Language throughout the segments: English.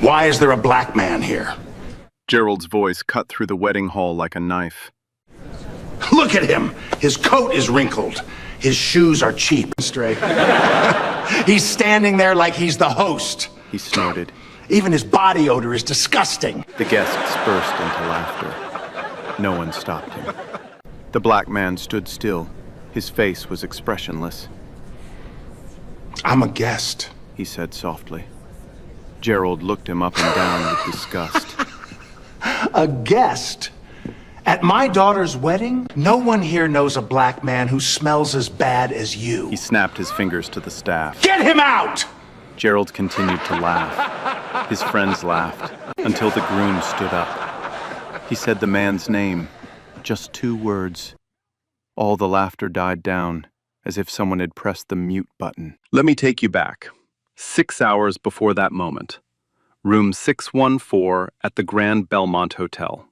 Why is there a black man here? Gerald's voice cut through the wedding hall like a knife. Look at him. His coat is wrinkled. His shoes are cheap. Straight. He's standing there like he's the host. He snorted. Even his body odor is disgusting. The guests burst into laughter. No one stopped him. The black man stood still. His face was expressionless. I'm a guest, he said softly. Gerald looked him up and down with disgust. A guest? At my daughter's wedding, no one here knows a black man who smells as bad as you. He snapped his fingers to the staff. Get him out! Gerald continued to laugh. His friends laughed, until the groom stood up. He said the man's name, just 2 words. All the laughter died down, as if someone had pressed the mute button. Let me take you back. 6 hours before that moment. Room 614 at the Grand Belmont Hotel.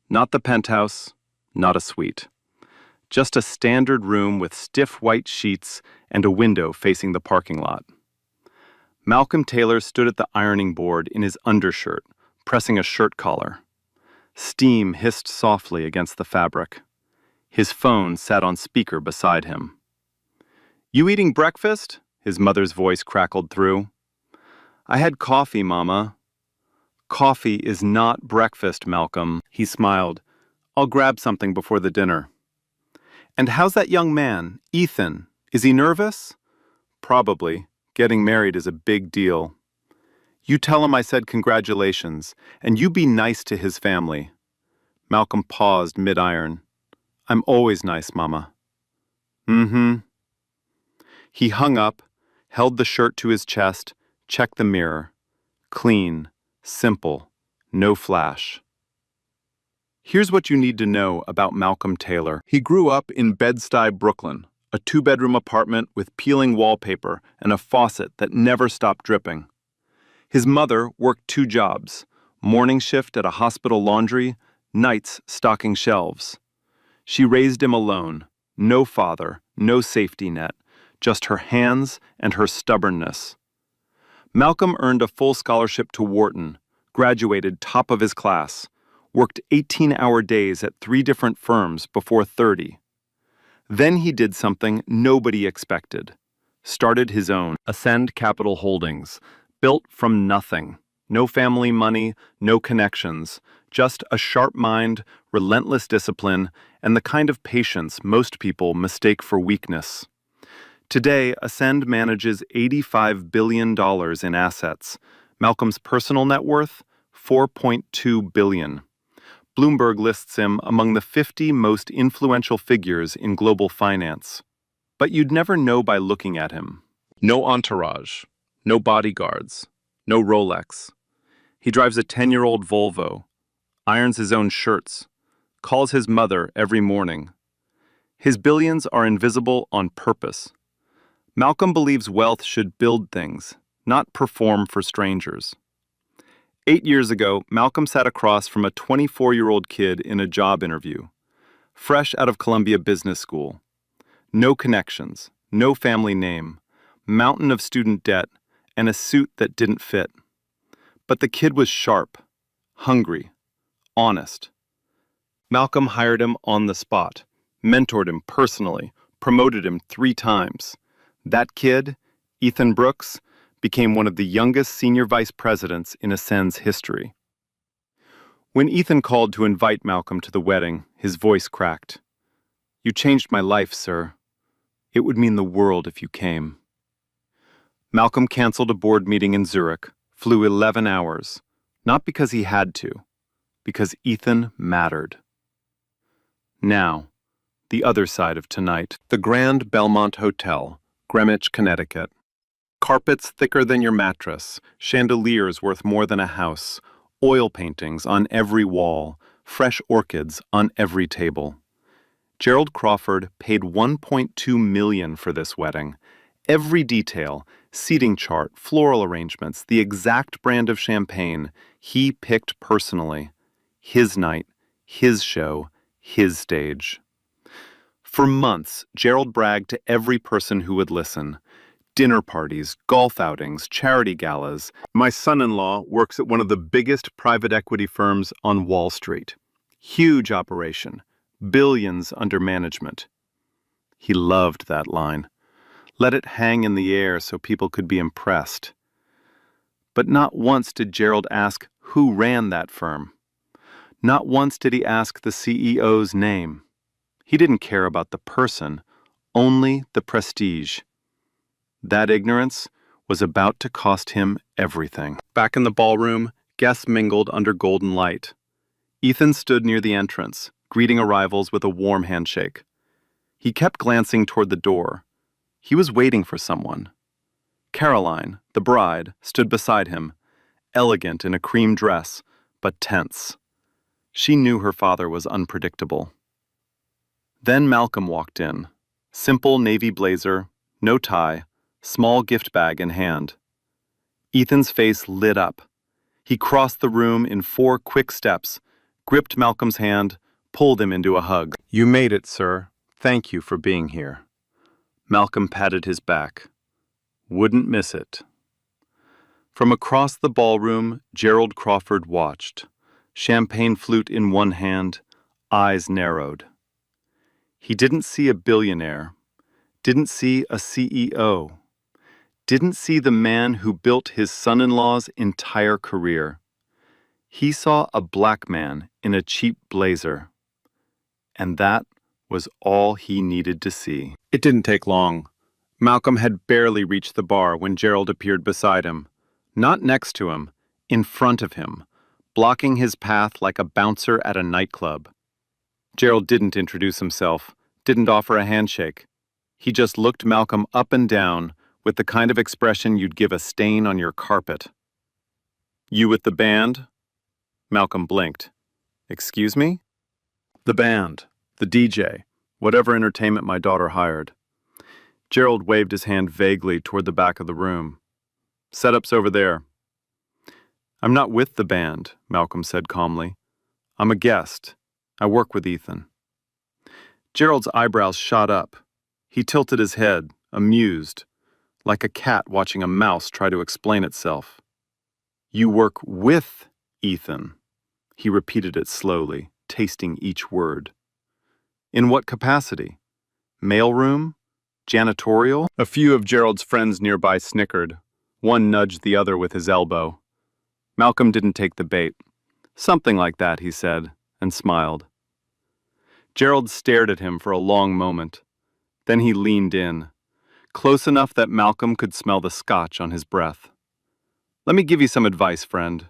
Not the penthouse, not a suite. Just a standard room with stiff white sheets and a window facing the parking lot. Malcolm Taylor stood at the ironing board in his undershirt, pressing a shirt collar. Steam hissed softly against the fabric. His phone sat on speaker beside him. "You eating breakfast?" His mother's voice crackled through. "I had coffee, Mama." "Coffee is not breakfast, Malcolm," he smiled. "I'll grab something before the dinner." "And how's that young man, Ethan? Is he nervous?" "Probably. Getting married is a big deal." "You tell him I said congratulations, and you be nice to his family." Malcolm paused mid-iron. "I'm always nice, Mama." "Mm-hmm." He hung up, held the shirt to his chest, checked the mirror. Clean, simple, no flash. Here's what you need to know about Malcolm Taylor. He grew up in Bed-Stuy, Brooklyn, a 2-bedroom apartment with peeling wallpaper and a faucet that never stopped dripping. His mother worked 2 jobs, morning shift at a hospital laundry, nights stocking shelves. She raised him alone, no father, no safety net, just her hands and her stubbornness. Malcolm earned a full scholarship to Wharton, graduated top of his class, worked 18-hour days at 3 different firms before 30. Then he did something nobody expected. Started his own, Ascend Capital Holdings, built from nothing. No family money, no connections, just a sharp mind, relentless discipline, and the kind of patience most people mistake for weakness. Today, Ascend manages $85 billion in assets. Malcolm's personal net worth, $4.2 billion. Bloomberg lists him among the 50 most influential figures in global finance. But you'd never know by looking at him. No entourage, no bodyguards, no Rolex. He drives a 10-year-old Volvo, irons his own shirts, calls his mother every morning. His billions are invisible on purpose. Malcolm believes wealth should build things, not perform for strangers. 8 years ago, Malcolm sat across from a 24-year-old kid in a job interview, fresh out of Columbia Business School. No connections, no family name, mountain of student debt, and a suit that didn't fit. But the kid was sharp, hungry, honest. Malcolm hired him on the spot, mentored him personally, promoted him 3 times. That kid, Ethan Brooks, became one of the youngest senior vice presidents in Ascend's history. When Ethan called to invite Malcolm to the wedding, his voice cracked. "You changed my life, sir. It would mean the world if you came." Malcolm canceled a board meeting in Zurich, flew 11 hours, not because he had to, because Ethan mattered. Now, the other side of tonight, the Grand Belmont Hotel, Greenwich, Connecticut. Carpets thicker than your mattress, chandeliers worth more than a house, oil paintings on every wall, fresh orchids on every table. Gerald Crawford paid $1.2 million for this wedding. Every detail, seating chart, floral arrangements, the exact brand of champagne, he picked personally. His night, his show, his stage. For months, Gerald bragged to every person who would listen. Dinner parties, golf outings, charity galas. My son-in-law works at one of the biggest private equity firms on Wall Street. Huge operation, billions under management. He loved that line. Let it hang in the air so people could be impressed. But not once did Gerald ask who ran that firm. Not once did he ask the CEO's name. He didn't care about the person, only the prestige. That ignorance was about to cost him everything. Back in the ballroom, guests mingled under golden light. Ethan stood near the entrance, greeting arrivals with a warm handshake. He kept glancing toward the door. He was waiting for someone. Caroline, the bride, stood beside him, elegant in a cream dress, but tense. She knew her father was unpredictable. Then Malcolm walked in. Simple navy blazer, no tie, small gift bag in hand. Ethan's face lit up. He crossed the room in 4 quick steps, gripped Malcolm's hand, pulled him into a hug. "You made it, sir. Thank you for being here." Malcolm patted his back. "Wouldn't miss it." From across the ballroom, Gerald Crawford watched, champagne flute in one hand, eyes narrowed. He didn't see a billionaire, didn't see a CEO, didn't see the man who built his son-in-law's entire career. He saw a black man in a cheap blazer. And that was all he needed to see. It didn't take long. Malcolm had barely reached the bar when Gerald appeared beside him. Not next to him, in front of him, blocking his path like a bouncer at a nightclub. Gerald didn't introduce himself, didn't offer a handshake. He just looked Malcolm up and down with the kind of expression you'd give a stain on your carpet. "You with the band?" Malcolm blinked. "Excuse me?" "The band, the DJ, whatever entertainment my daughter hired." Gerald waved his hand vaguely toward the back of the room. "Setup's over there." "I'm not with the band," Malcolm said calmly. "I'm a guest. I work with Ethan." Gerald's eyebrows shot up. He tilted his head, amused, like a cat watching a mouse try to explain itself. "You work with Ethan." He repeated it slowly, tasting each word. "In what capacity? Mailroom? Janitorial?" A few of Gerald's friends nearby snickered. One nudged the other with his elbow. Malcolm didn't take the bait. "Something like that," he said, and smiled. Gerald stared at him for a long moment. Then he leaned in, close enough that Malcolm could smell the scotch on his breath. "Let me give you some advice, friend.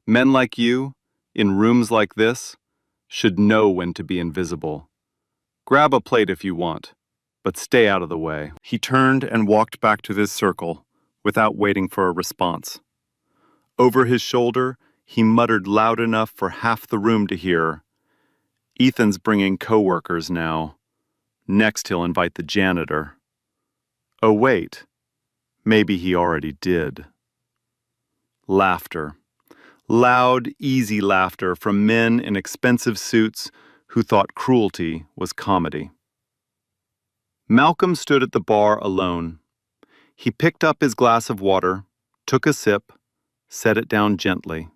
Men like you, in rooms like this, should know when to be invisible. Grab a plate if you want, but stay out of the way." He turned and walked back to this circle, without waiting for a response. Over his shoulder, he muttered loud enough for half the room to hear, "Ethan's bringing coworkers now. Next he'll invite the janitor. Oh wait, maybe he already did." Laughter. Loud, easy laughter from men in expensive suits who thought cruelty was comedy. Malcolm stood at the bar alone. He picked up his glass of water, took a sip, set it down gently.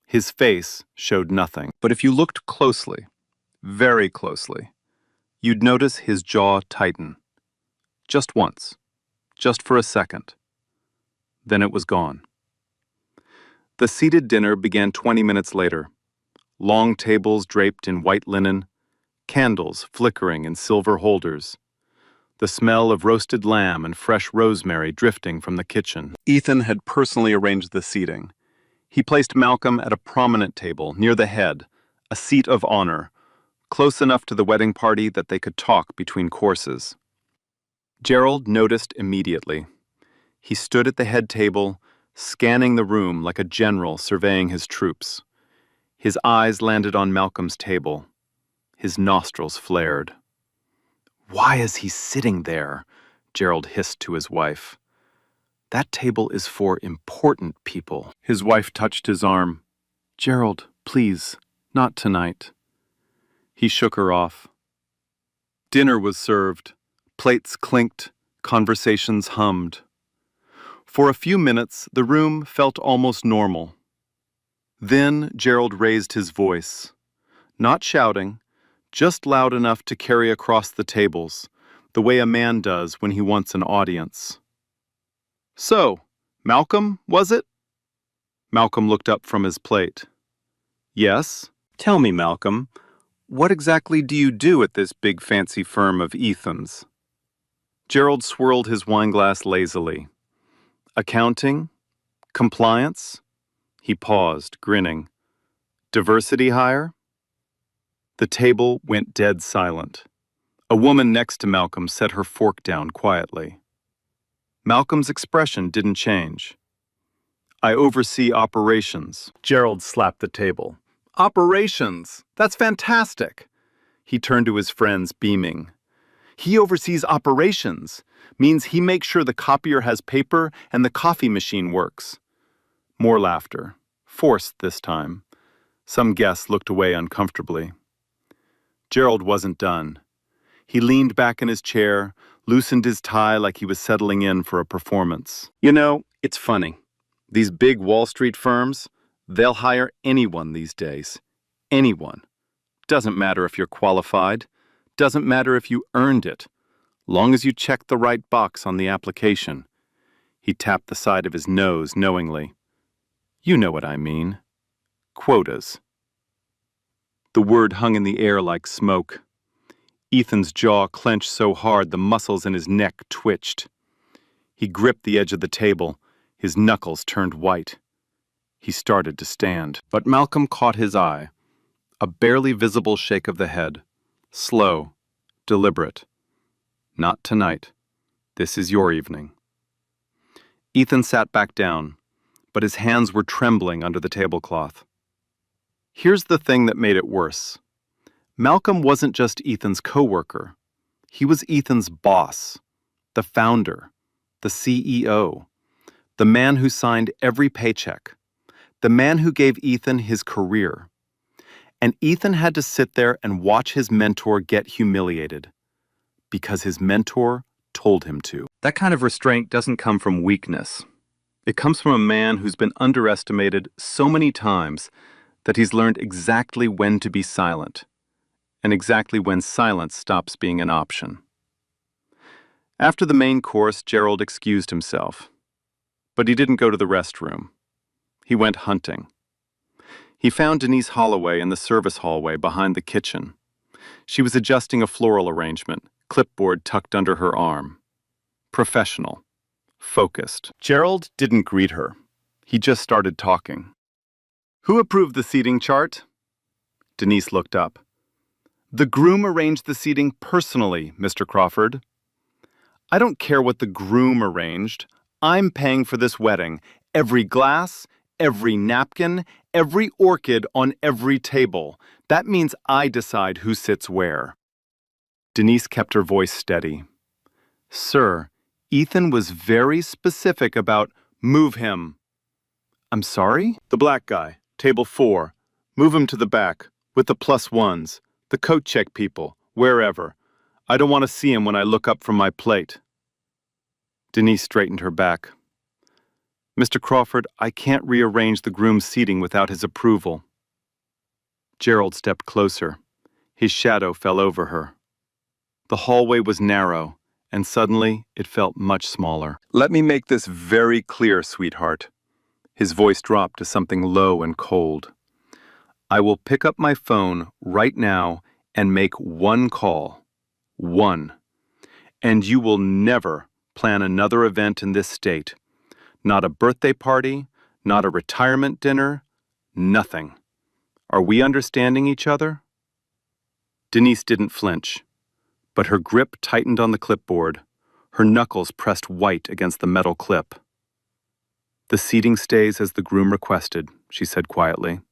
His face showed nothing, but if you looked closely, very closely, you'd notice his jaw tighten. Just once, just for a second. Then it was gone. The seated dinner began 20 minutes later. Long tables draped in white linen, candles flickering in silver holders, the smell of roasted lamb and fresh rosemary drifting from the kitchen. Ethan had personally arranged the seating. He placed Malcolm at a prominent table near the head, a seat of honor, close enough to the wedding party that they could talk between courses. Gerald noticed immediately. He stood at the head table, scanning the room like a general surveying his troops. His eyes landed on Malcolm's table. His nostrils flared. "Why is he sitting there?" Gerald hissed to his wife. "That table is for important people." His wife touched his arm. "Gerald, please, not tonight." He shook her off. Dinner was served. Plates clinked, Conversations hummed. For a few minutes, the room felt almost normal. Then Gerald raised his voice, not shouting, just loud enough to carry across the tables, the way a man does when he wants an audience. "So, Malcolm, was it?" Malcolm looked up from his plate. "Yes." "Tell me, Malcolm, what exactly do you do at this big fancy firm of Ethan's?" Gerald swirled his wineglass lazily. "Accounting? Compliance?" He paused, grinning. "Diversity hire?" The table went dead silent. A woman next to Malcolm set her fork down quietly. Malcolm's expression didn't change. "I oversee operations." Gerald slapped the table. "Operations! That's fantastic!" He turned to his friends, beaming. "He oversees operations. Means he makes sure the copier has paper and the coffee machine works." More laughter. Forced this time. Some guests looked away uncomfortably. Gerald wasn't done. He leaned back in his chair, loosened his tie like he was settling in for a performance. "You know, it's funny. These big Wall Street firms, they'll hire anyone these days. Anyone. Doesn't matter if you're qualified. Doesn't matter if you earned it. Long as you check the right box on the application." He tapped the side of his nose knowingly. "You know what I mean. Quotas." The word hung in the air like smoke. Ethan's jaw clenched so hard the muscles in his neck twitched. He gripped the edge of the table, his knuckles turned white. He started to stand. But Malcolm caught his eye. A barely visible shake of the head. Slow, deliberate. "Not tonight. This is your evening." Ethan sat back down, but his hands were trembling under the tablecloth. Here's the thing that made it worse. Malcolm wasn't just Ethan's coworker. He was Ethan's boss, the founder, the CEO, the man who signed every paycheck, the man who gave Ethan his career. And Ethan had to sit there and watch his mentor get humiliated because his mentor told him to. That kind of restraint doesn't come from weakness. It comes from a man who's been underestimated so many times that he's learned exactly when to be silent, and exactly when silence stops being an option. After the main course, Gerald excused himself. But he didn't go to the restroom. He went hunting. He found Denise Holloway in the service hallway behind the kitchen. She was adjusting a floral arrangement, clipboard tucked under her arm. Professional. Focused. Gerald didn't greet her. He just started talking. "Who approved the seating chart?" Denise looked up. "The groom arranged the seating personally, Mr. Crawford." "I don't care what the groom arranged. I'm paying for this wedding. Every glass, every napkin, every orchid on every table. That means I decide who sits where." Denise kept her voice steady. "Sir, Ethan was very specific about move him." "I'm sorry?" "The black guy, table 4. Move him to the back, with the +1s, the coat check people, wherever. I don't want to see him when I look up from my plate." Denise straightened her back. "Mr. Crawford, I can't rearrange the groom's seating without his approval." Gerald stepped closer. His shadow fell over her. The hallway was narrow, and suddenly it felt much smaller. "Let me make this very clear, sweetheart." His voice dropped to something low and cold. "I will pick up my phone right now and make one call. One. And you will never plan another event in this state. Not a birthday party, not a retirement dinner, nothing. Are we understanding each other?" Denise didn't flinch, but her grip tightened on the clipboard. Her knuckles pressed white against the metal clip. "The seating stays as the groom requested," she said quietly.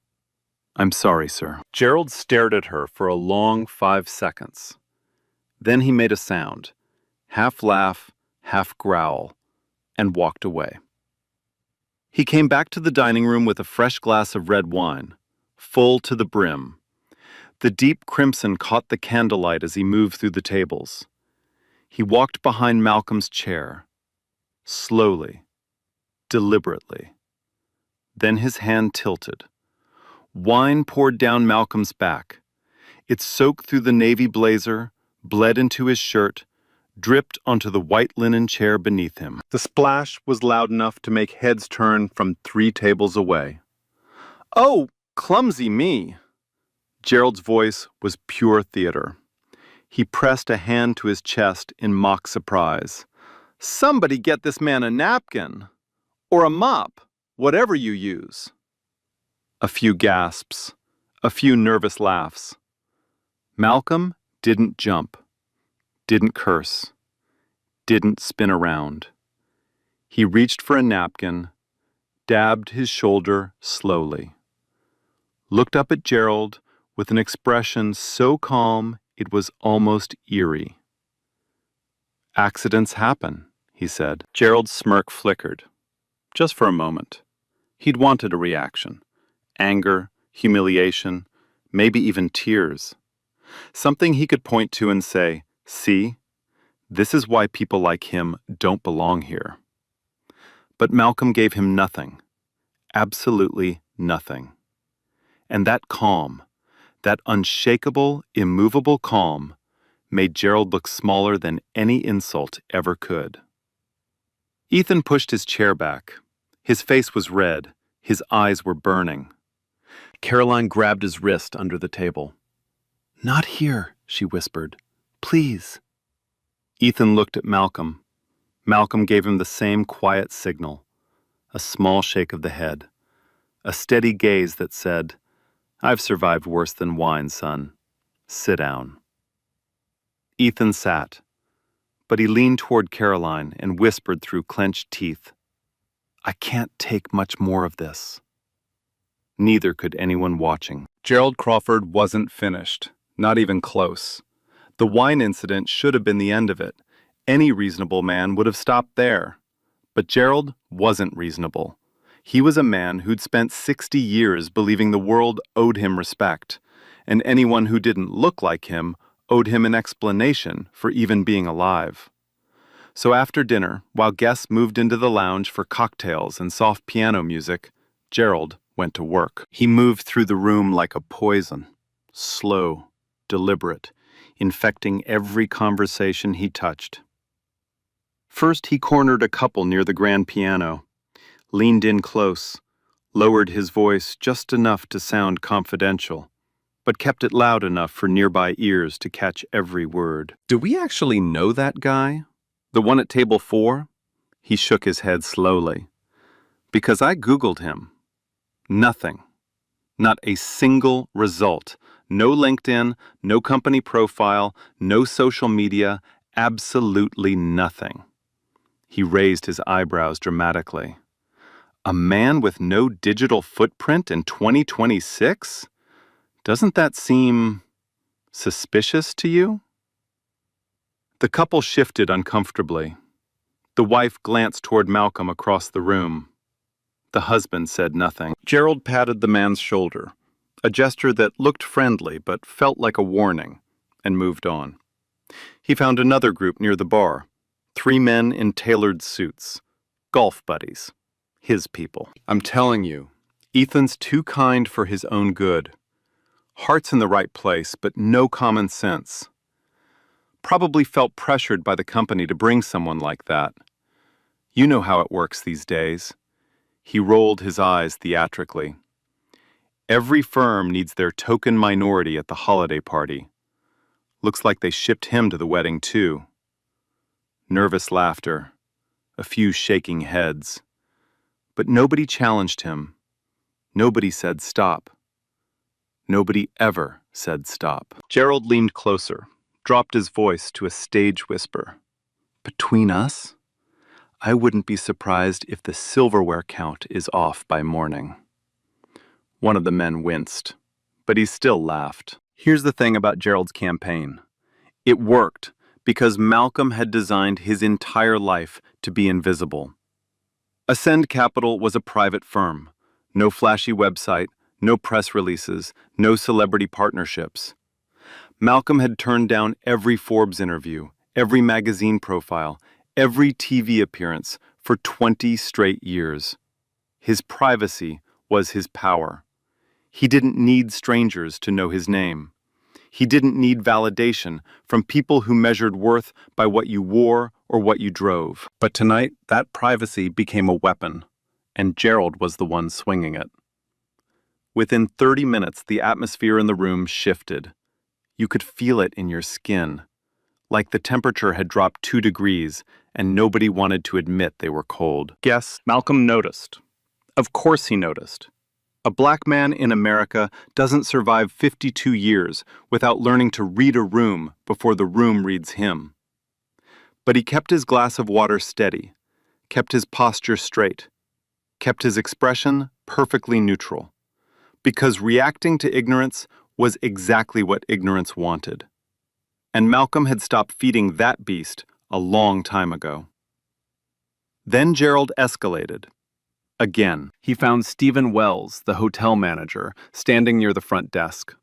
"I'm sorry, sir." Gerald stared at her for a long 5 seconds. Then he made a sound, half laugh, half growl, and walked away. He came back to the dining room with a fresh glass of red wine, full to the brim. The deep crimson caught the candlelight as he moved through the tables. He walked behind Malcolm's chair, slowly, deliberately. Then his hand tilted. Wine poured down Malcolm's back. It soaked through the navy blazer, bled into his shirt, dripped onto the white linen chair beneath him. The splash was loud enough to make heads turn from 3 tables away. "Oh, clumsy me!" Gerald's voice was pure theater. He pressed a hand to his chest in mock surprise. "Somebody get this man a napkin! Or a mop, whatever you use." A few gasps, a few nervous laughs. Malcolm didn't jump, didn't curse, didn't spin around. He reached for a napkin, dabbed his shoulder slowly, looked up at Gerald with an expression so calm it was almost eerie. "Accidents happen," he said. Gerald's smirk flickered, just for a moment. He'd wanted a reaction. Anger, humiliation, maybe even tears. Something he could point to and say, "See, this is why people like him don't belong here." But Malcolm gave him nothing, absolutely nothing. And that calm, that unshakable, immovable calm, made Gerald look smaller than any insult ever could. Ethan pushed his chair back. His face was red, his eyes were burning. Caroline grabbed his wrist under the table. "Not here," she whispered. "Please." Ethan looked at Malcolm. Malcolm gave him the same quiet signal, a small shake of the head, a steady gaze that said, "I've survived worse than wine, son. Sit down." Ethan sat, but he leaned toward Caroline and whispered through clenched teeth, "I can't take much more of this." Neither could anyone watching. Gerald Crawford wasn't finished, not even close. The wine incident should have been the end of it. Any reasonable man would have stopped there. But Gerald wasn't reasonable. He was a man who'd spent 60 years believing the world owed him respect, and anyone who didn't look like him owed him an explanation for even being alive. So after dinner, while guests moved into the lounge for cocktails and soft piano music, Gerald went to work. He moved through the room like a poison, slow, deliberate, infecting every conversation he touched. First, he cornered a couple near the grand piano, leaned in close, lowered his voice just enough to sound confidential, but kept it loud enough for nearby ears to catch every word. "Do we actually know that guy? The one at table 4? He shook his head slowly. "Because I Googled him. Nothing. Not a single result. No LinkedIn, no company profile, no social media, absolutely nothing." He raised his eyebrows dramatically. "A man with no digital footprint in 2026? Doesn't that seem suspicious to you?" The couple shifted uncomfortably. The wife glanced toward Malcolm across the room. The husband said nothing. Gerald patted the man's shoulder, a gesture that looked friendly but felt like a warning, and moved on. He found another group near the bar, 3 men in tailored suits, golf buddies, his people. "I'm telling you, Ethan's too kind for his own good. Heart's in the right place, but no common sense. Probably felt pressured by the company to bring someone like that. You know how it works these days." He rolled his eyes theatrically. "Every firm needs their token minority at the holiday party. Looks like they shipped him to the wedding, too." Nervous laughter, a few shaking heads. But nobody challenged him. Nobody said stop. Nobody ever said stop. Gerald leaned closer, dropped his voice to a stage whisper. "Between us, I wouldn't be surprised if the silverware count is off by morning." One of the men winced, but he still laughed. Here's the thing about Gerald's campaign. It worked because Malcolm had designed his entire life to be invisible. Ascend Capital was a private firm. No flashy website, no press releases, no celebrity partnerships. Malcolm had turned down every Forbes interview, every magazine profile, every TV appearance for 20 straight years. His privacy was his power. He didn't need strangers to know his name. He didn't need validation from people who measured worth by what you wore or what you drove. But tonight, that privacy became a weapon, and Gerald was the one swinging it. Within 30 minutes, the atmosphere in the room shifted. You could feel it in your skin, like the temperature had dropped 2 degrees and nobody wanted to admit they were cold. Yes, Malcolm noticed. Of course he noticed. A black man in America doesn't survive 52 years without learning to read a room before the room reads him. But he kept his glass of water steady, kept his posture straight, kept his expression perfectly neutral, because reacting to ignorance was exactly what ignorance wanted. And Malcolm had stopped feeding that beast a long time ago. Then Gerald escalated. Again, he found Stephen Wells, the hotel manager, standing near the front desk.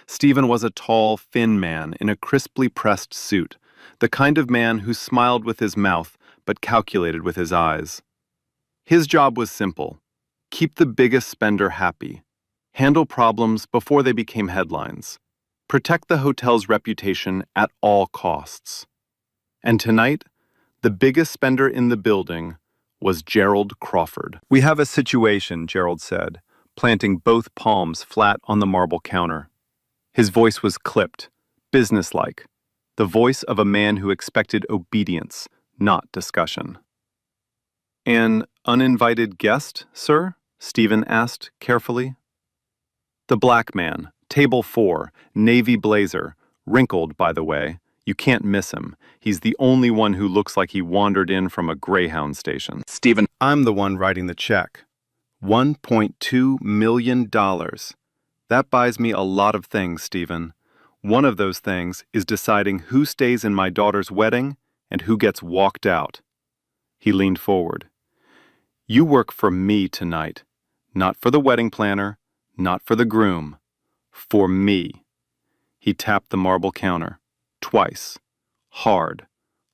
Stephen was a tall, thin man in a crisply pressed suit, the kind of man who smiled with his mouth but calculated with his eyes. His job was simple: keep the biggest spender happy, handle problems before they became headlines, protect the hotel's reputation at all costs. And tonight, the biggest spender in the building was Gerald Crawford. "We have a situation," Gerald said, planting both palms flat on the marble counter. His voice was clipped, businesslike, the voice of a man who expected obedience, not discussion. "An uninvited guest, sir?" Stephen asked carefully. The black man, table 4, navy blazer, wrinkled, by the way. You can't miss him. He's the only one who looks like he wandered in from a Greyhound station. "Stephen, I'm the one writing the check. $1.2 million. That buys me a lot of things, Stephen. One of those things is deciding who stays in my daughter's wedding and who gets walked out." He leaned forward. "You work for me tonight. Not for the wedding planner, not for the groom. For me." He tapped the marble counter. Twice, hard,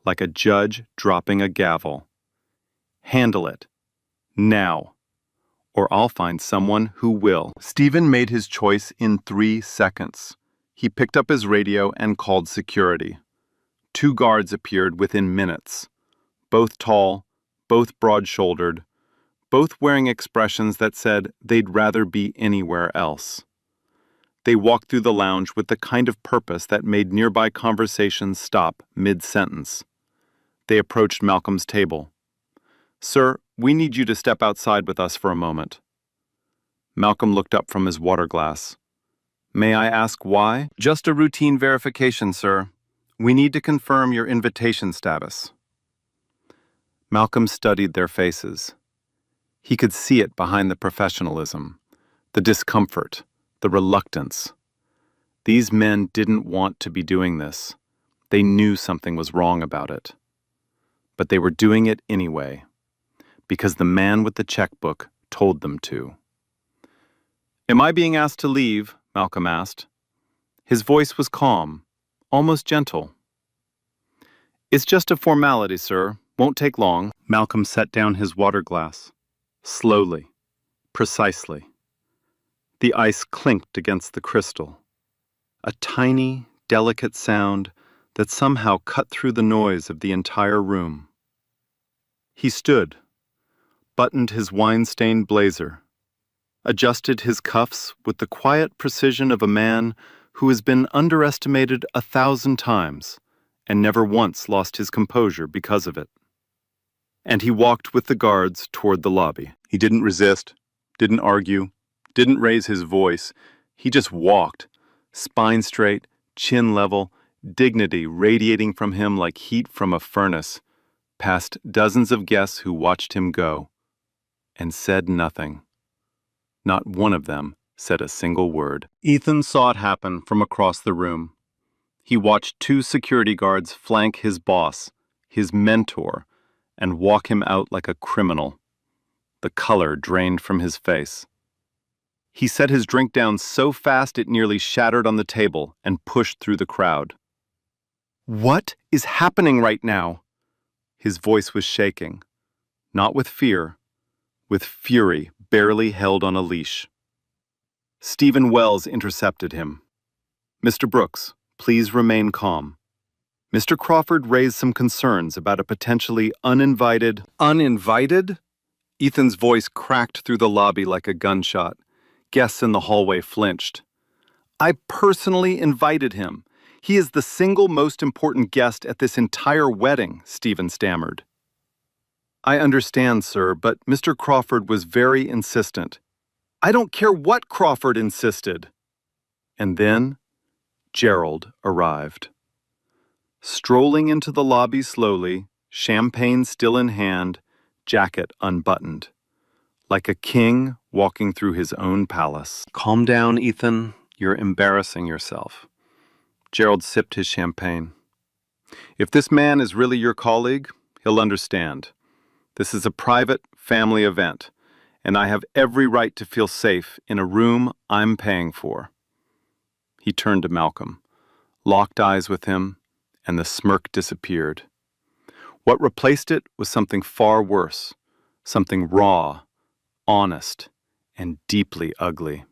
like a judge dropping a gavel. "Handle it. Now. Or I'll find someone who will." Stephen made his choice in 3 seconds. He picked up his radio and called security. 2 guards appeared within minutes. Both tall, both broad-shouldered, both wearing expressions that said they'd rather be anywhere else. They walked through the lounge with the kind of purpose that made nearby conversations stop mid-sentence. They approached Malcolm's table. "Sir, we need you to step outside with us for a moment." Malcolm looked up from his water glass. "May I ask why?" "Just a routine verification, sir. We need to confirm your invitation status." Malcolm studied their faces. He could see it behind the professionalism, the discomfort, the reluctance. These men didn't want to be doing this. They knew something was wrong about it. But they were doing it anyway, because the man with the checkbook told them to. "Am I being asked to leave?" Malcolm asked. His voice was calm, almost gentle. "It's just a formality, sir. Won't take long." Malcolm set down his water glass. Slowly, precisely. The ice clinked against the crystal. A tiny, delicate sound that somehow cut through the noise of the entire room. He stood, buttoned his wine-stained blazer, adjusted his cuffs with the quiet precision of a man who has been underestimated 1,000 times and never once lost his composure because of it. And he walked with the guards toward the lobby. He didn't resist, didn't argue, didn't raise his voice. He just walked, spine straight, chin level, dignity radiating from him like heat from a furnace, past dozens of guests who watched him go, and said nothing. Not one of them said a single word. Ethan saw it happen from across the room. He watched 2 security guards flank his boss, his mentor, and walk him out like a criminal. The color drained from his face. He set his drink down so fast it nearly shattered on the table and pushed through the crowd. What is happening right now? His voice was shaking, not with fear, with fury barely held on a leash. Stephen Wells intercepted him. Mr. Brooks, please remain calm. Mr. Crawford raised some concerns about a potentially uninvited... Uninvited? Ethan's voice cracked through the lobby like a gunshot. Guests in the hallway flinched. I personally invited him. He is the single most important guest at this entire wedding, Stephen stammered. I understand, sir, but Mr. Crawford was very insistent. I don't care what Crawford insisted. And then Gerald arrived. Strolling into the lobby slowly, champagne still in hand, jacket unbuttoned. Like a king walking through his own palace. Calm down, Ethan. You're embarrassing yourself. Gerald sipped his champagne. If this man is really your colleague, he'll understand. This is a private family event, and I have every right to feel safe in a room I'm paying for. He turned to Malcolm, locked eyes with him, and the smirk disappeared. What replaced it was something far worse, something raw, honest, and deeply ugly.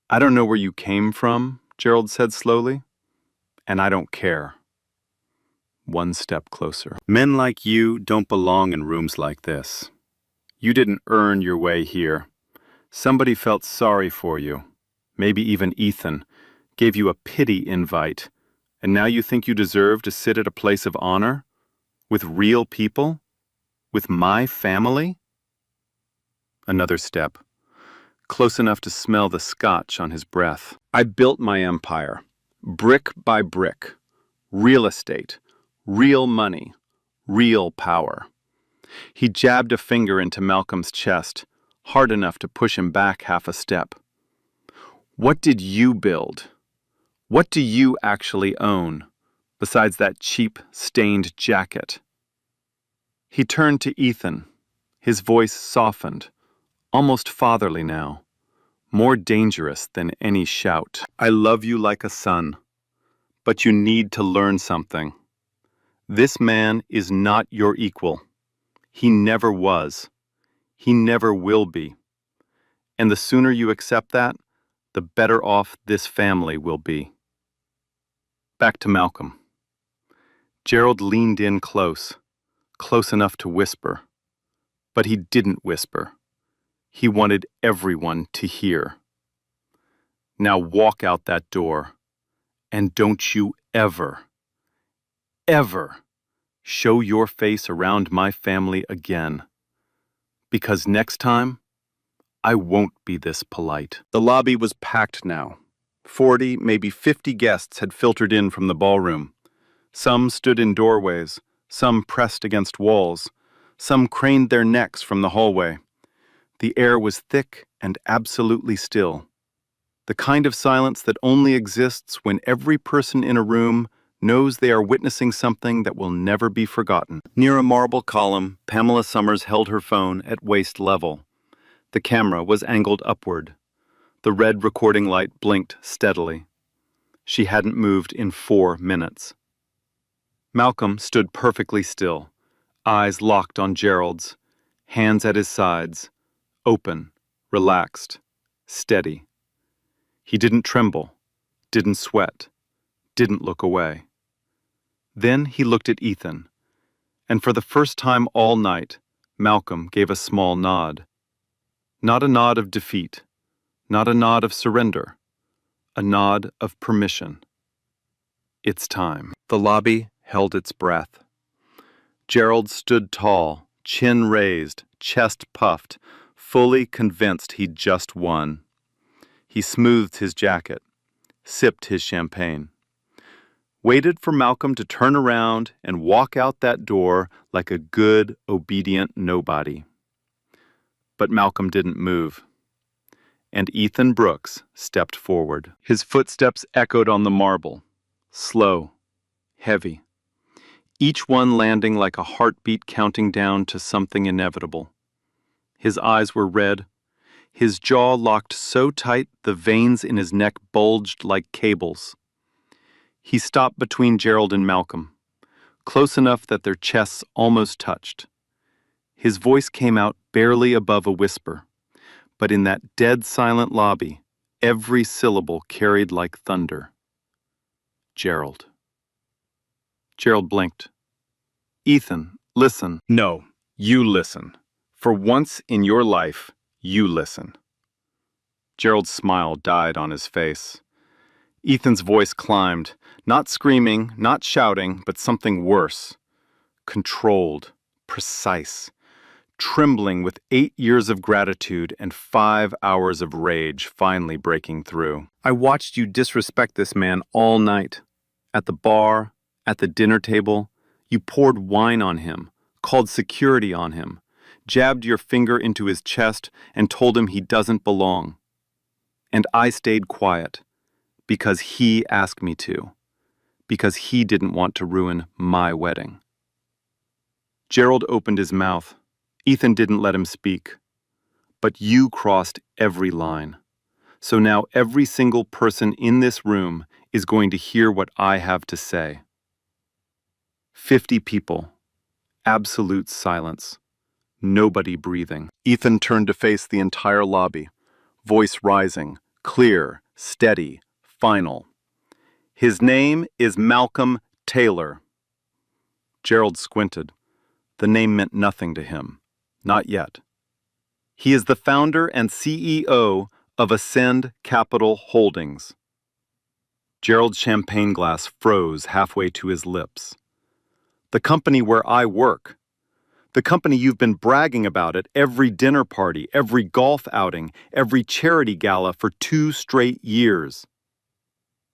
I don't know where you came from, Gerald said slowly, and I don't care. One step closer. Men like you don't belong in rooms like this. You didn't earn your way here. Somebody felt sorry for you. Maybe even Ethan gave you a pity invite, and now you think you deserve to sit at a place of honor? With real people? With my family? Another step. Close enough to smell the scotch on his breath. I built my empire, brick by brick. Real estate, real money, real power. He jabbed a finger into Malcolm's chest, hard enough to push him back half a step. What did you build? What do you actually own, besides that cheap, stained jacket? He turned to Ethan. His voice softened, almost fatherly now, more dangerous than any shout. I love you like a son, but you need to learn something. This man is not your equal. He never was. He never will be. And the sooner you accept that, the better off this family will be. Back to Malcolm. Gerald leaned in close enough to whisper. But he didn't whisper. He wanted everyone to hear. Now walk out that door, and don't you ever show your face around my family again. Because next time, I won't be this polite. The lobby was packed now. 40, maybe 50 guests had filtered in from the ballroom. Some stood in doorways, some pressed against walls, some craned their necks from the hallway. The air was thick and absolutely still. The kind of silence that only exists when every person in a room knows they are witnessing something that will never be forgotten. Near a marble column, Pamela Summers held her phone at waist level. The camera was angled upward. The red recording light blinked steadily. She hadn't moved in 4 minutes. Malcolm stood perfectly still, eyes locked on Gerald's, hands at his sides, open, relaxed, steady. He didn't tremble, didn't sweat, didn't look away. Then he looked at Ethan, and for the first time all night, Malcolm gave a small nod. Not a nod of defeat, not a nod of surrender, a nod of permission. It's time. The lobby held its breath. Gerald stood tall, chin raised, chest puffed, fully convinced he'd just won. He smoothed his jacket, sipped his champagne, waited for Malcolm to turn around and walk out that door like a good, obedient nobody. But Malcolm didn't move. And Ethan Brooks stepped forward. His footsteps echoed on the marble, slow, heavy, each one landing like a heartbeat counting down to something inevitable. His eyes were red, his jaw locked so tight the veins in his neck bulged like cables. He stopped between Gerald and Malcolm, close enough that their chests almost touched. His voice came out barely above a whisper, but in that dead silent lobby, every syllable carried like thunder. Gerald. Gerald blinked. Ethan, listen. No, you listen. For once in your life, you listen. Gerald's smile died on his face. Ethan's voice climbed, not screaming, not shouting, but something worse. Controlled, precise, trembling with 8 years of gratitude and 5 hours of rage finally breaking through. I watched you disrespect this man all night. At the bar, at the dinner table, you poured wine on him, called security on him, jabbed your finger into his chest and told him he doesn't belong. And I stayed quiet, because he asked me to, because he didn't want to ruin my wedding. Gerald opened his mouth. Ethan didn't let him speak. But you crossed every line. So now every single person in this room is going to hear what I have to say. 50 people. Absolute silence. Nobody breathing. Ethan turned to face the entire lobby, voice rising, clear, steady, final. His name is Malcolm Taylor. Gerald squinted. The name meant nothing to him. Not yet. He is the founder and CEO of Ascend Capital Holdings. Gerald's champagne glass froze halfway to his lips. The company where I work. The company you've been bragging about at every dinner party, every golf outing, every charity gala for 2 straight years.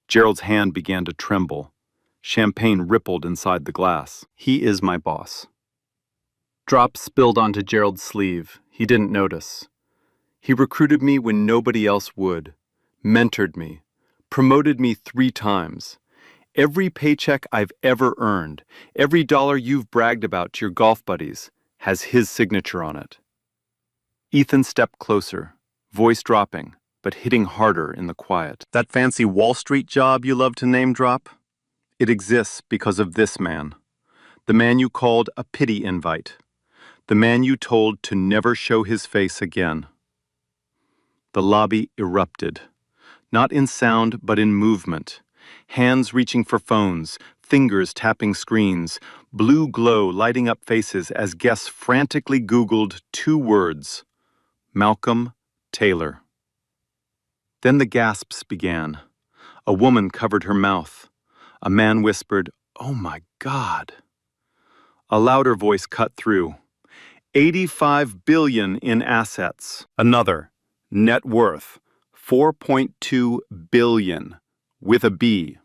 Gerald's hand began to tremble. Champagne rippled inside the glass. He is my boss. Drops spilled onto Gerald's sleeve. He didn't notice. He recruited me when nobody else would, mentored me, promoted me 3 times. Every paycheck I've ever earned, every dollar you've bragged about to your golf buddies, has his signature on it. Ethan stepped closer, voice dropping, but hitting harder in the quiet. That fancy Wall Street job you love to name drop? It exists because of this man. The man you called a pity invite. The man you told to never show his face again. The lobby erupted, not in sound but in movement. Hands reaching for phones, fingers tapping screens, blue glow lighting up faces as guests frantically Googled 2 words, Malcolm Taylor. Then the gasps began. A woman covered her mouth. A man whispered, "Oh my God." A louder voice cut through. 85 billion in assets. Another, net worth, 4.2 billion, with a B.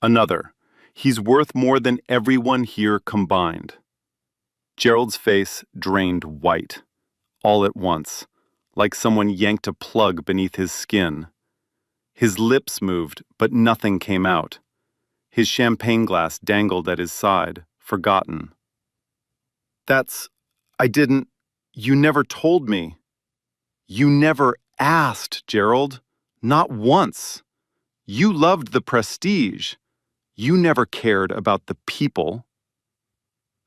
Another, he's worth more than everyone here combined. Gerald's face drained white, all at once, like someone yanked a plug beneath his skin. His lips moved, but nothing came out. His champagne glass dangled at his side, forgotten. You never told me. You never asked, Gerald. Not once. You loved the prestige. You never cared about the people.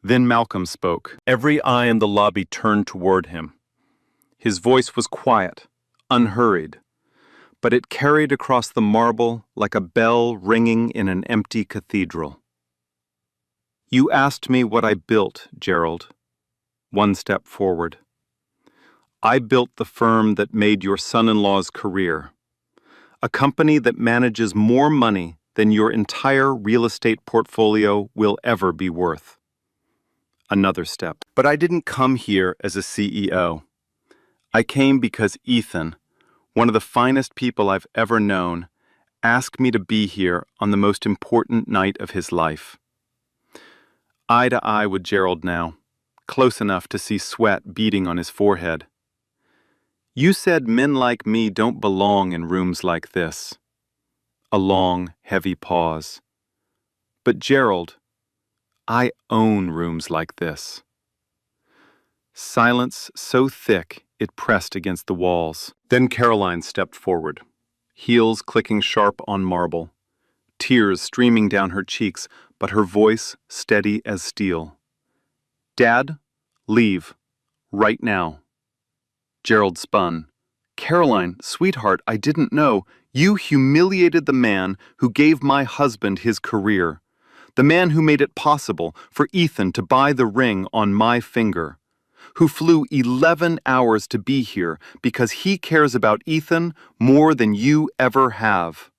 Then Malcolm spoke. Every eye in the lobby turned toward him. His voice was quiet, unhurried, but it carried across the marble like a bell ringing in an empty cathedral. You asked me what I built, Gerald. 1 step forward. I built the firm that made your son-in-law's career. A company that manages more money than your entire real estate portfolio will ever be worth. Another step. But I didn't come here as a CEO. I came because Ethan, one of the finest people I've ever known, asked me to be here on the most important night of his life. Eye to eye with Gerald now, close enough to see sweat beading on his forehead. You said men like me don't belong in rooms like this. A long, heavy pause. But Gerald, I own rooms like this. Silence so thick it pressed against the walls. Then Caroline stepped forward, heels clicking sharp on marble, tears streaming down her cheeks, but her voice steady as steel. "Dad, leave. Right now." Gerald spun. "Caroline, sweetheart, I didn't know. You humiliated the man who gave my husband his career. The man who made it possible for Ethan to buy the ring on my finger. Who flew 11 hours to be here because he cares about Ethan more than you ever have."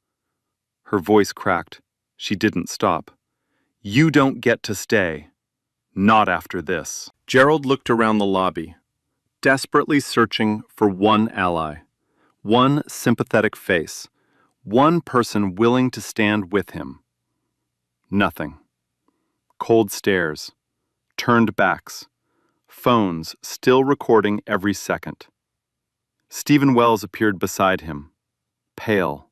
Her voice cracked. She didn't stop. "You don't get to stay. Not after this." Gerald looked around the lobby, desperately searching for one ally, one sympathetic face, one person willing to stand with him. Nothing. Cold stares, turned backs, phones still recording every second. Stephen Wells appeared beside him, pale,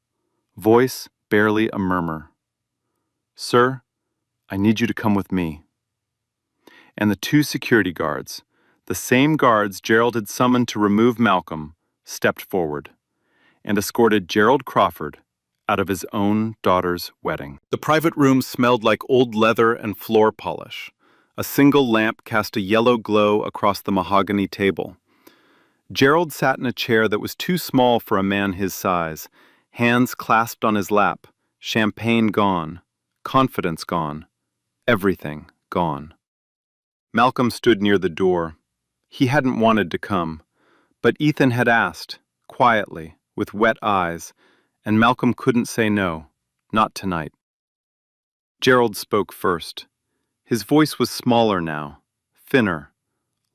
voice barely a murmur. "Sir, I need you to come with me." And the two security guards, the same guards Gerald had summoned to remove Malcolm, stepped forward and escorted Gerald Crawford out of his own daughter's wedding. The private room smelled like old leather and floor polish. A single lamp cast a yellow glow across the mahogany table. Gerald sat in a chair that was too small for a man his size, hands clasped on his lap, champagne gone, confidence gone, everything gone. Malcolm stood near the door. He hadn't wanted to come, but Ethan had asked, quietly, with wet eyes, and Malcolm couldn't say no, not tonight. Gerald spoke first. His voice was smaller now, thinner,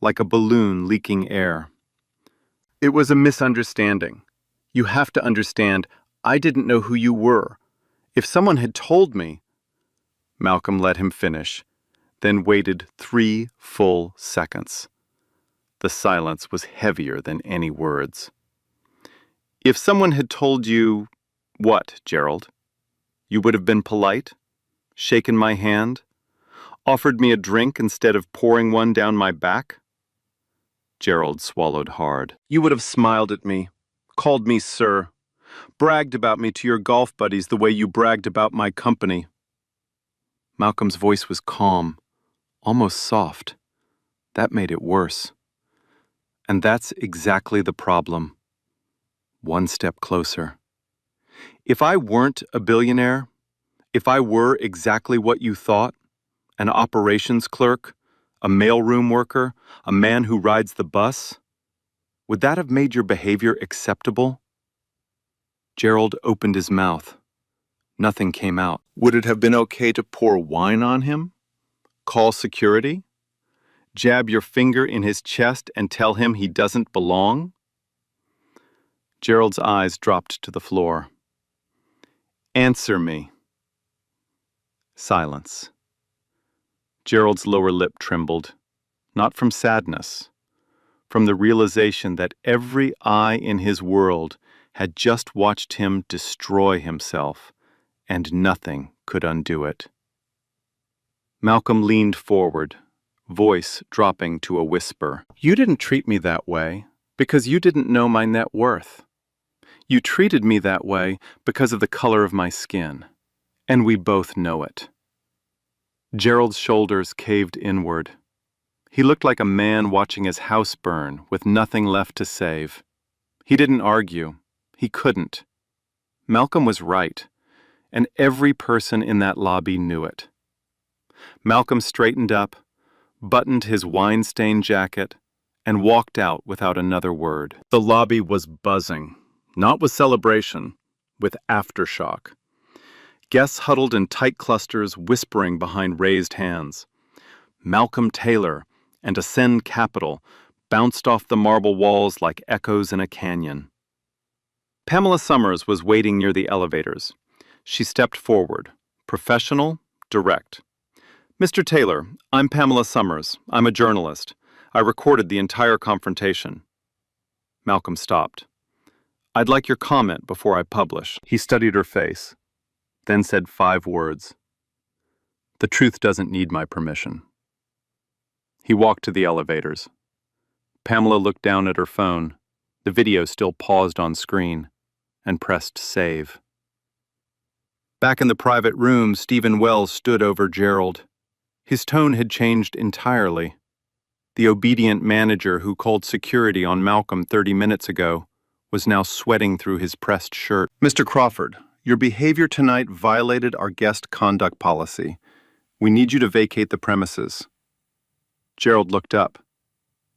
like a balloon leaking air. "It was a misunderstanding. You have to understand, I didn't know who you were. If someone had told me—" Malcolm let him finish, then waited 3 full seconds. The silence was heavier than any words. "If someone had told you—" "What, Gerald? You would have been polite? Shaken my hand? Offered me a drink instead of pouring one down my back?" Gerald swallowed hard. "You would have smiled at me, called me sir, bragged about me to your golf buddies the way you bragged about my company." Malcolm's voice was calm, almost soft. That made it worse. "And that's exactly the problem. One step closer. If I weren't a billionaire, if I were exactly what you thought, an operations clerk, a mailroom worker, a man who rides the bus, would that have made your behavior acceptable?" Gerald opened his mouth. Nothing came out. Would it have been okay to pour wine on him? Call security? Jab your finger in his chest and tell him he doesn't belong? Gerald's eyes dropped to the floor. "Answer me." Silence. Gerald's lower lip trembled, not from sadness, from the realization that every eye in his world had just watched him destroy himself, and nothing could undo it. Malcolm leaned forward, voice dropping to a whisper. "You didn't treat me that way because you didn't know my net worth. You treated me that way because of the color of my skin, and we both know it." Gerald's shoulders caved inward. He looked like a man watching his house burn with nothing left to save. He didn't argue. He couldn't. Malcolm was right, and every person in that lobby knew it. Malcolm straightened up, buttoned his wine-stained jacket, and walked out without another word. The lobby was buzzing, not with celebration, with aftershock. Guests huddled in tight clusters, whispering behind raised hands. Malcolm Taylor and Ascend Capital bounced off the marble walls like echoes in a canyon. Pamela Summers was waiting near the elevators. She stepped forward, professional, direct. "Mr. Taylor, I'm Pamela Summers. I'm a journalist. I recorded the entire confrontation." Malcolm stopped. "I'd like your comment before I publish." He studied her face, then said 5 words. "The truth doesn't need my permission." He walked to the elevators. Pamela looked down at her phone, the video still paused on screen, and pressed save. Back in the private room, Stephen Wells stood over Gerald. His tone had changed entirely. The obedient manager who called security on Malcolm 30 minutes ago was now sweating through his pressed shirt. "Mr. Crawford, your behavior tonight violated our guest conduct policy. We need you to vacate the premises." Gerald looked up.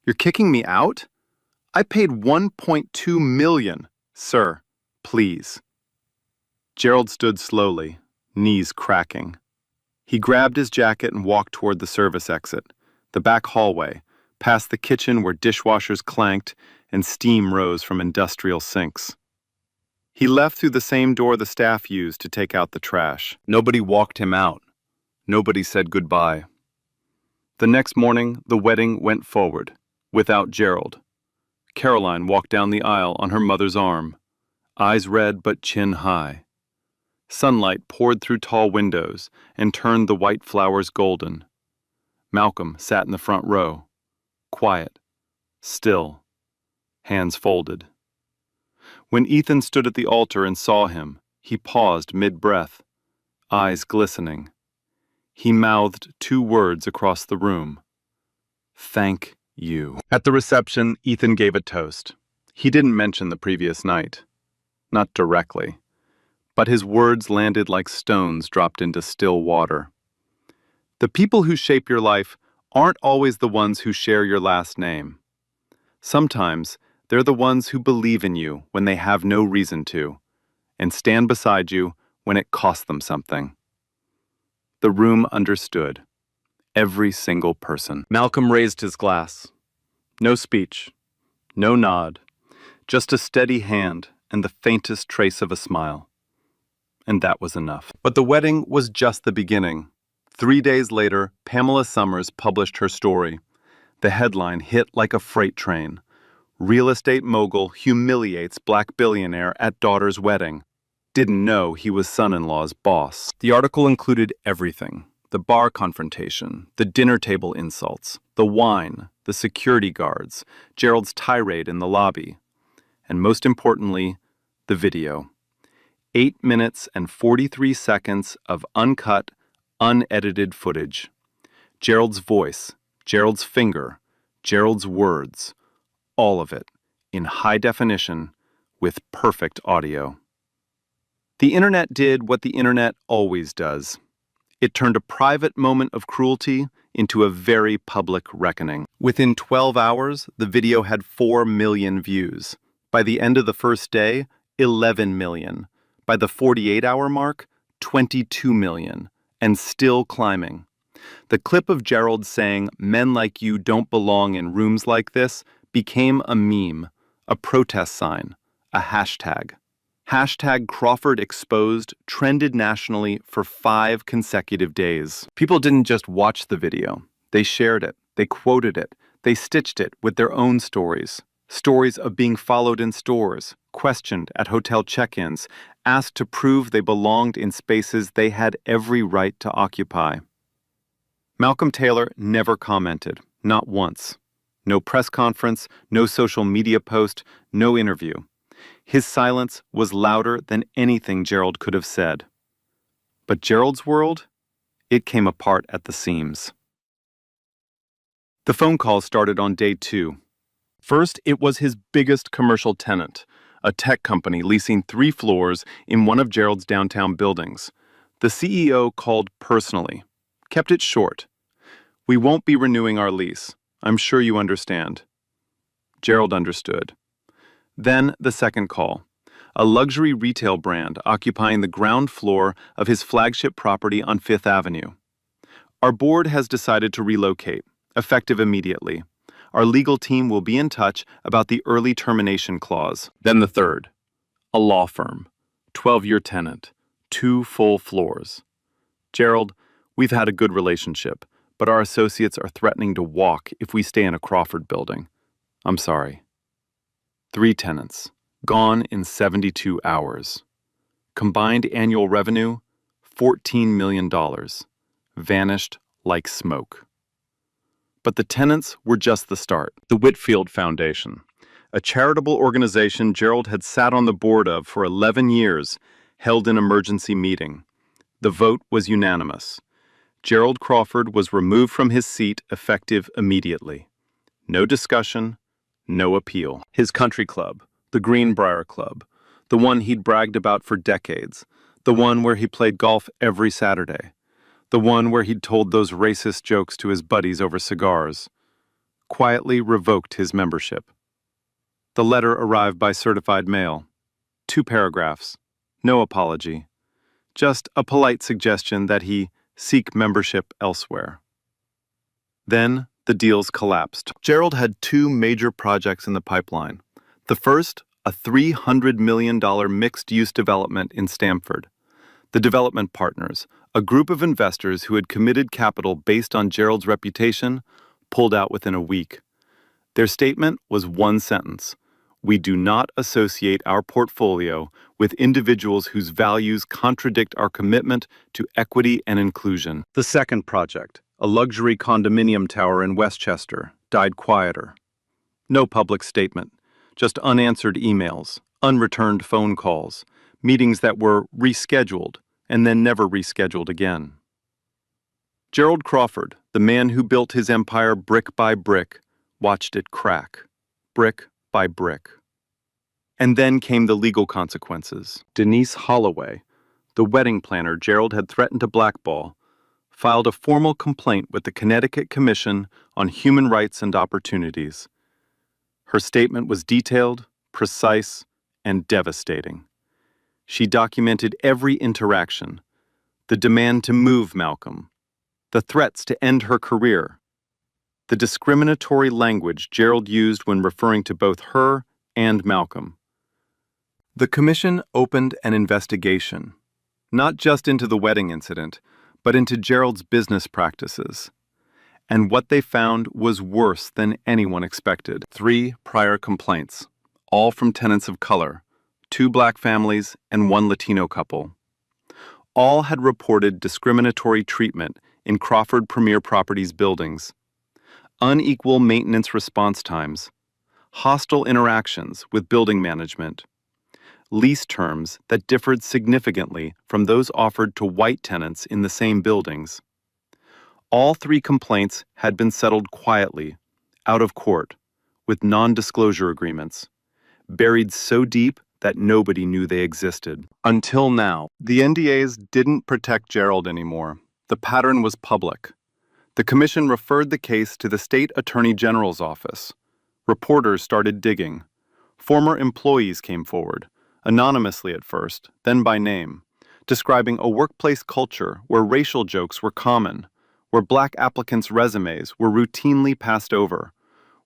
"You're kicking me out? I paid $1.2 million. Sir, please." Gerald stood slowly, knees cracking. He grabbed his jacket and walked toward the service exit, the back hallway, past the kitchen where dishwashers clanked and steam rose from industrial sinks. He left through the same door the staff used to take out the trash. Nobody walked him out. Nobody said goodbye. The next morning, the wedding went forward, without Gerald. Caroline walked down the aisle on her mother's arm, eyes red but chin high. Sunlight poured through tall windows and turned the white flowers golden. Malcolm sat in the front row, quiet, still, hands folded. When Ethan stood at the altar and saw him, he paused mid-breath, eyes glistening. He mouthed 2 words across the room. "Thank you." At the reception, Ethan gave a toast. He didn't mention the previous night. Not directly. But his words landed like stones dropped into still water. The people who shape your life aren't always the ones who share your last name. Sometimes they're the ones who believe in you when they have no reason to, and stand beside you when it costs them something. The room understood. Every single person. Malcolm raised his glass. No speech, no nod, just a steady hand and the faintest trace of a smile. And that was enough. But the wedding was just the beginning. 3 days later, Pamela Summers published her story. The headline hit like a freight train. "Real estate mogul humiliates black billionaire at daughter's wedding. Didn't know he was son-in-law's boss." The article included everything. The bar confrontation, the dinner table insults, the wine, the security guards, Gerald's tirade in the lobby, and most importantly, the video. 8 minutes and 43 seconds of uncut, unedited footage. Gerald's voice, Gerald's finger, Gerald's words, all of it, in high definition, with perfect audio. The internet did what the internet always does. It turned a private moment of cruelty into a very public reckoning. Within 12 hours, the video had 4 million views. By the end of the first day, 11 million. By the 48-hour mark, 22 million, and still climbing. The clip of Gerald saying, "Men like you don't belong in rooms like this," became a meme, a protest sign, a hashtag. Hashtag Crawford Exposed trended nationally for 5 consecutive days. People didn't just watch the video. They shared it, they quoted it, they stitched it with their own stories. Stories of being followed in stores, questioned at hotel check-ins, asked to prove they belonged in spaces they had every right to occupy. Malcolm Taylor never commented, not once. No press conference, no social media post, no interview. His silence was louder than anything Gerald could have said. But Gerald's world, it came apart at the seams. The phone calls started on day 2. First, it was his biggest commercial tenant, a tech company leasing 3 floors in one of Gerald's downtown buildings. The CEO called personally, kept it short. "We won't be renewing our lease. I'm sure you understand." Gerald understood. Then the second call, a luxury retail brand occupying the ground floor of his flagship property on 5th Avenue. "Our board has decided to relocate, effective immediately. Our legal team will be in touch about the early termination clause." Then the third, a law firm, 12-year tenant, 2 full floors. "Gerald, we've had a good relationship, but our associates are threatening to walk if we stay in a Crawford building. I'm sorry." 3 tenants, gone in 72 hours. Combined annual revenue, $14 million, vanished like smoke. But the tenants were just the start. The Whitfield Foundation, a charitable organization Gerald had sat on the board of for 11 years, held an emergency meeting. The vote was unanimous. Gerald Crawford was removed from his seat effective immediately. No discussion, no appeal. His country club, the Greenbrier Club, the one he'd bragged about for decades, the one where he played golf every Saturday, the one where he'd told those racist jokes to his buddies over cigars, quietly revoked his membership. The letter arrived by certified mail. 2 paragraphs, no apology, just a polite suggestion that he seek membership elsewhere. Then the deals collapsed. Gerald had 2 major projects in the pipeline. The first, a $300 million mixed-use development in Stamford. The development partners, a group of investors who had committed capital based on Gerald's reputation, pulled out within a week. Their statement was one sentence: "We do not associate our portfolio with individuals whose values contradict our commitment to equity and inclusion." The second project, a luxury condominium tower in Westchester, died quieter. No public statement, just unanswered emails, unreturned phone calls, meetings that were rescheduled and then never rescheduled again. Gerald Crawford, the man who built his empire brick by brick, watched it crack, brick by brick. And then came the legal consequences. Denise Holloway, the wedding planner Gerald had threatened to blackball, filed a formal complaint with the Connecticut Commission on Human Rights and Opportunities. Her statement was detailed, precise, and devastating. She documented every interaction: the demand to move Malcolm, the threats to end her career, the discriminatory language Gerald used when referring to both her and Malcolm. The commission opened an investigation, not just into the wedding incident, but into Gerald's business practices. And what they found was worse than anyone expected. 3 prior complaints, all from tenants of color, 2 black families and 1 Latino couple. All had reported discriminatory treatment in Crawford Premier Properties buildings, unequal maintenance response times, hostile interactions with building management, lease terms that differed significantly from those offered to white tenants in the same buildings. All 3 complaints had been settled quietly, out of court, with non-disclosure agreements, buried so deep that nobody knew they existed. Until now, the NDAs didn't protect Gerald anymore. The pattern was public. The commission referred the case to the state attorney general's office. Reporters started digging. Former employees came forward, anonymously at first, then by name, describing a workplace culture where racial jokes were common, where black applicants' resumes were routinely passed over,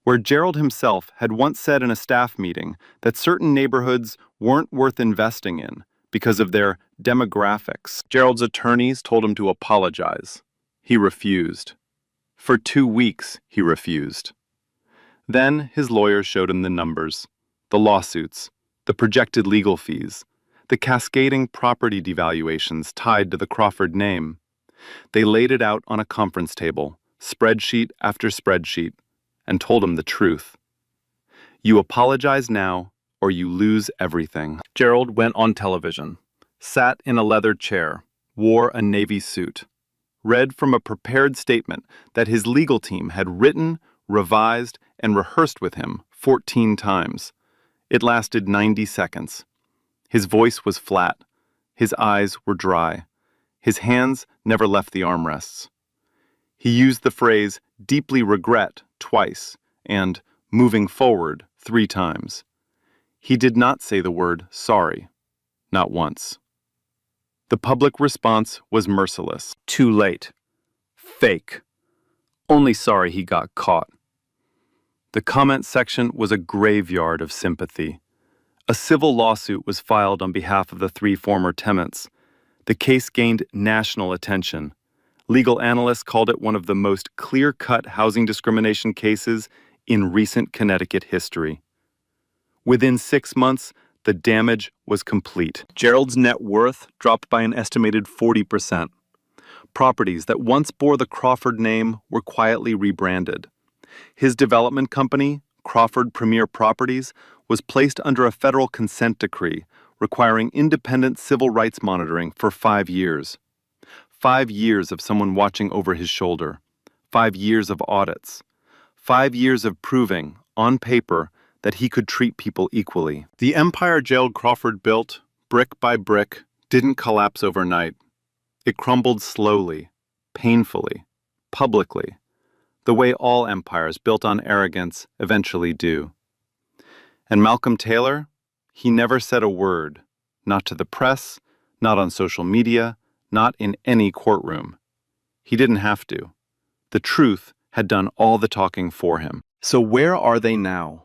where Gerald himself had once said in a staff meeting that certain neighborhoods weren't worth investing in because of their demographics. Gerald's attorneys told him to apologize. He refused. For 2 weeks, he refused. Then his lawyers showed him the numbers, the lawsuits, the projected legal fees, the cascading property devaluations tied to the Crawford name. They laid it out on a conference table, spreadsheet after spreadsheet, and told him the truth. You apologize now, or you lose everything. Gerald went on television, sat in a leather chair, wore a navy suit, read from a prepared statement that his legal team had written, revised, and rehearsed with him 14 times. It lasted 90 seconds. His voice was flat. His eyes were dry. His hands never left the armrests. He used the phrase "deeply regret" twice and "moving forward" 3 times. He did not say the word sorry, not once. The public response was merciless. Too late. Fake. Only sorry he got caught. The comment section was a graveyard of sympathy. A civil lawsuit was filed on behalf of the 3 former tenants. The case gained national attention. Legal analysts called it one of the most clear-cut housing discrimination cases in recent Connecticut history. Within 6 months, the damage was complete. Gerald's net worth dropped by an estimated 40%. Properties that once bore the Crawford name were quietly rebranded. His development company, Crawford Premier Properties, was placed under a federal consent decree requiring independent civil rights monitoring for 5 years. 5 years of someone watching over his shoulder. 5 years of audits. 5 years of proving, on paper, that he could treat people equally. The empire Gerald Crawford built, brick by brick, didn't collapse overnight. It crumbled slowly, painfully, publicly, the way all empires built on arrogance eventually do. And Malcolm Taylor, he never said a word, not to the press, not on social media, not in any courtroom. He didn't have to. The truth had done all the talking for him. So where are they now?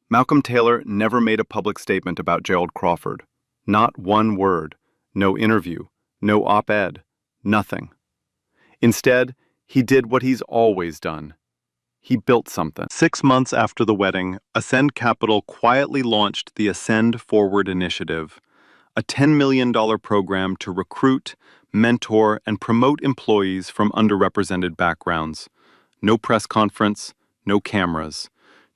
Malcolm Taylor never made a public statement about Gerald Crawford. Not one word, no interview, no op-ed, nothing. Instead, he did what he's always done. He built something. 6 months after the wedding, Ascend Capital quietly launched the Ascend Forward Initiative, a $10 million program to recruit, mentor, and promote employees from underrepresented backgrounds. No press conference, no cameras,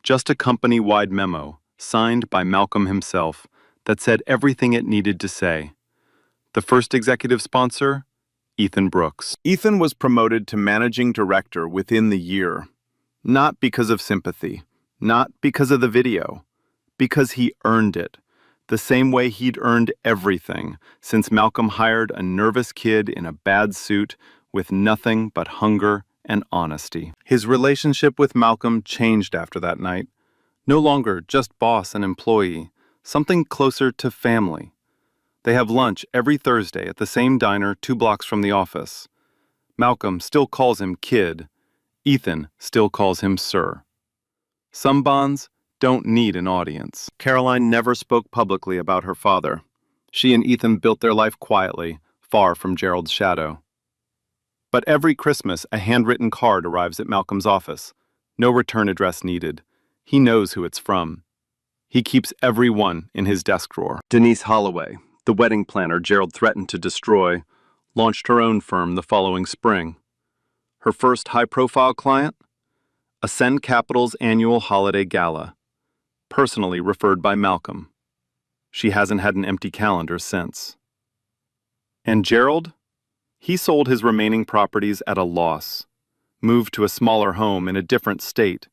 just a company-wide memo signed by Malcolm himself that said everything it needed to say. The first executive sponsor? Ethan Brooks. Ethan was promoted to managing director within the year. Not because of sympathy, not because of the video, because he earned it, the same way he'd earned everything since Malcolm hired a nervous kid in a bad suit with nothing but hunger and honesty. His relationship with Malcolm changed after that night. No longer just boss and employee, something closer to family. They have lunch every Thursday at the same diner 2 blocks from the office. Malcolm still calls him kid. Ethan still calls him sir. Some bonds don't need an audience. Caroline never spoke publicly about her father. She and Ethan built their life quietly, far from Gerald's shadow. But every Christmas, a handwritten card arrives at Malcolm's office. No return address needed. He knows who it's from. He keeps every one in his desk drawer. Denise Holloway, the wedding planner Gerald threatened to destroy, launched her own firm the following spring. Her first high-profile client? Ascend Capital's annual holiday gala, personally referred by Malcolm. She hasn't had an empty calendar since. And Gerald? He sold his remaining properties at a loss, moved to a smaller home in a different state,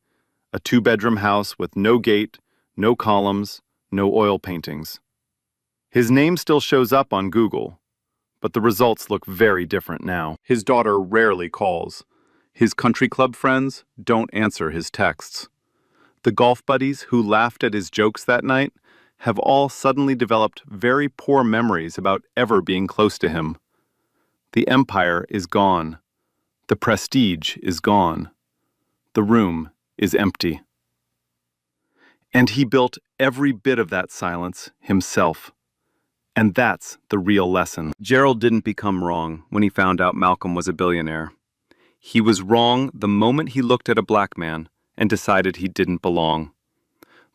a 2-bedroom house with no gate, no columns, no oil paintings. His name still shows up on Google, but the results look very different now. His daughter rarely calls. His country club friends don't answer his texts. The golf buddies who laughed at his jokes that night have all suddenly developed very poor memories about ever being close to him. The empire is gone. The prestige is gone. The room is empty. And he built every bit of that silence himself. And that's the real lesson. Gerald didn't become wrong when he found out Malcolm was a billionaire. He was wrong the moment he looked at a black man and decided he didn't belong.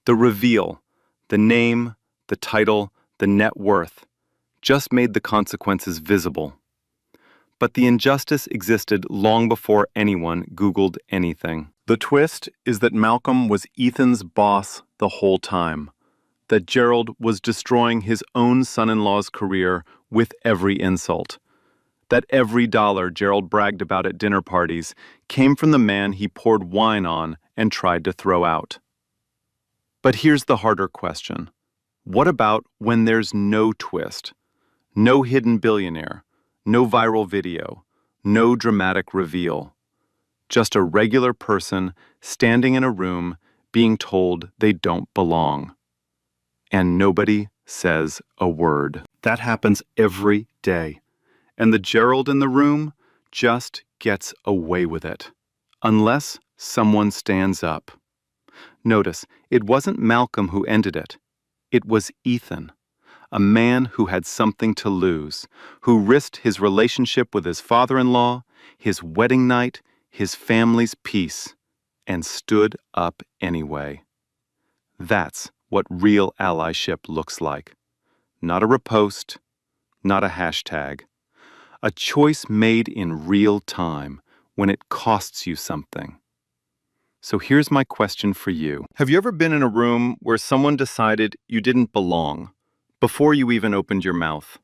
The reveal, the name, the title, the net worth, just made the consequences visible. But the injustice existed long before anyone Googled anything. The twist is that Malcolm was Ethan's boss the whole time, that Gerald was destroying his own son-in-law's career with every insult, that every dollar Gerald bragged about at dinner parties came from the man he poured wine on and tried to throw out. But here's the harder question. What about when there's no twist, no hidden billionaire, no viral video, no dramatic reveal? Just a regular person standing in a room being told they don't belong. And nobody says a word. That happens every day. And the Gerald in the room just gets away with it. Unless someone stands up. Notice, it wasn't Malcolm who ended it. It was Ethan, a man who had something to lose, who risked his relationship with his father-in-law, his wedding night, his family's peace, and stood up anyway. That's what real allyship looks like. Not a repost, not a hashtag. A choice made in real time when it costs you something. So here's my question for you. Have you ever been in a room where someone decided you didn't belong before you even opened your mouth?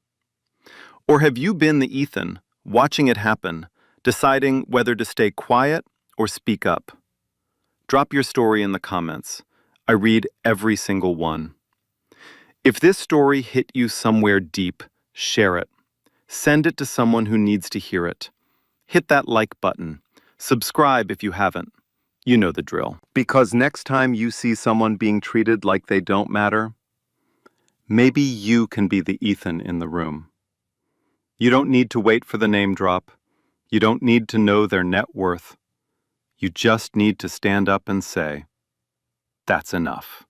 Or have you been the Ethan watching it happen, deciding whether to stay quiet or speak up. Drop your story in the comments. I read every single one. If this story hit you somewhere deep, share it. Send it to someone who needs to hear it. Hit that like button. Subscribe if you haven't. You know the drill. Because next time you see someone being treated like they don't matter, maybe you can be the Ethan in the room. You don't need to wait for the name drop. You don't need to know their net worth. You just need to stand up and say, that's enough.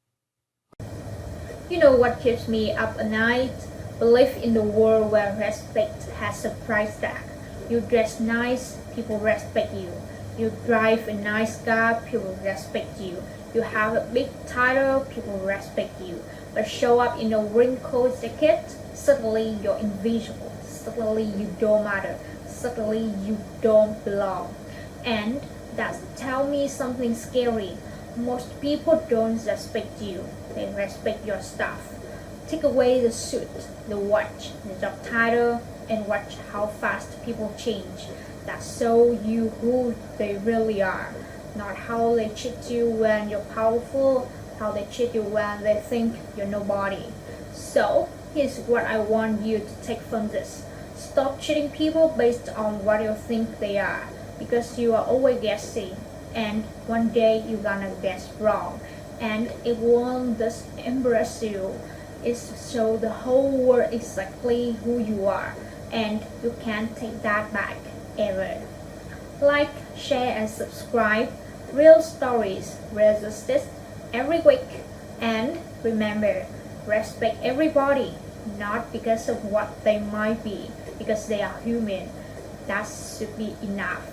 You know what keeps me up at night? Belief in the world where respect has a price tag. You dress nice, people respect you. You drive a nice car, people respect you. You have a big title, people respect you. But show up in a wrinkled jacket, suddenly you're invisible. Suddenly you don't matter. Suddenly you don't belong. And that tells me something scary. Most people don't respect you. They respect your stuff. Take away the suit, the watch, the job title, and watch how fast people change. That show you who they really are, not how they treat you when you're powerful, how they treat you when they think you're nobody. So here's what I want you to take from this. Stop treating people based on what you think they are, because you are always guessing, and one day you're gonna guess wrong, and it won't just embarrass you. It's to show the whole world exactly who you are, and you can't take that back ever. Like, share, and subscribe. Real stories, real justice every week. And remember, respect everybody, not because of what they might be, because they are human. That should be enough.